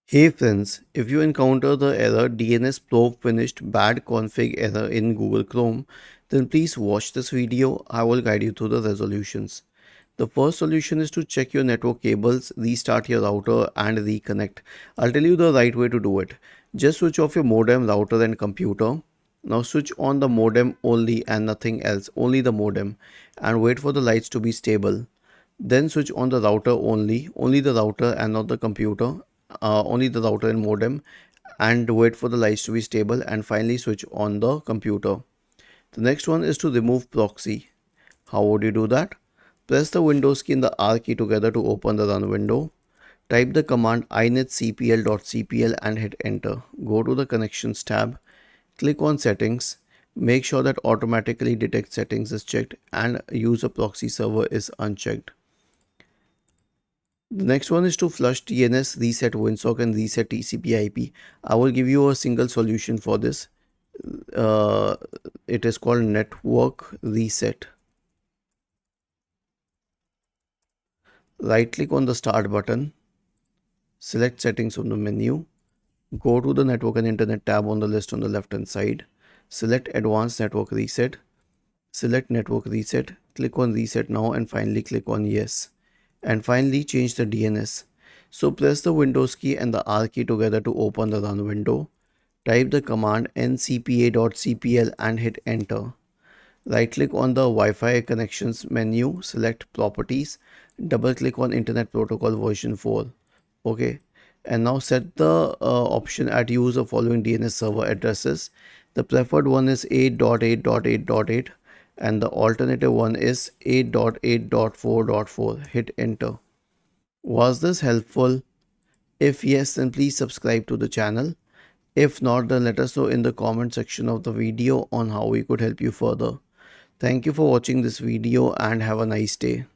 Hey friends, if you encounter the error DNS probe finished bad config error in Google Chrome, then please watch this video. I will guide you through the resolutions. The first solution is to check your network cables, restart your router and reconnect. I'll tell you the right way to do it. Just switch off your modem, router and computer. Now switch on the modem only and nothing else, only the modem, and wait for the lights to be stable. Then switch on the router only the router and not the computer, only the router and modem, and wait for the lights to be stable, and finally switch on the computer. The next one is to remove proxy. How would you do that? Press the Windows key and the R key together to open the run window. Type the command inetcpl.cpl and hit enter. Go to the connections tab, click on settings, make sure that automatically detect settings is checked and use a proxy server is unchecked. The next one is to flush DNS, reset WinSock and reset TCP/IP. I will give you a single solution for this. It is called network reset. Right click on the start button, select settings from the menu, go to the network and internet tab on the list on the left hand side, select advanced network reset, select network reset, click on reset now and finally click on yes. And finally change the DNS. So press the Windows key and the R key together to open the run window. Type the command ncpa.cpl and hit enter. Right click on the Wi-Fi connections menu, select properties, double click on Internet Protocol version 4. Okay, and now set the option at use of following DNS server addresses. The preferred one is 8.8.8.8 and the alternative one is 8.8.4.4. Hit enter. Was this helpful? If yes, then please subscribe to the channel. If not, then let us know in the comment section of the video on how we could help you further. Thank you for watching this video and have a nice day.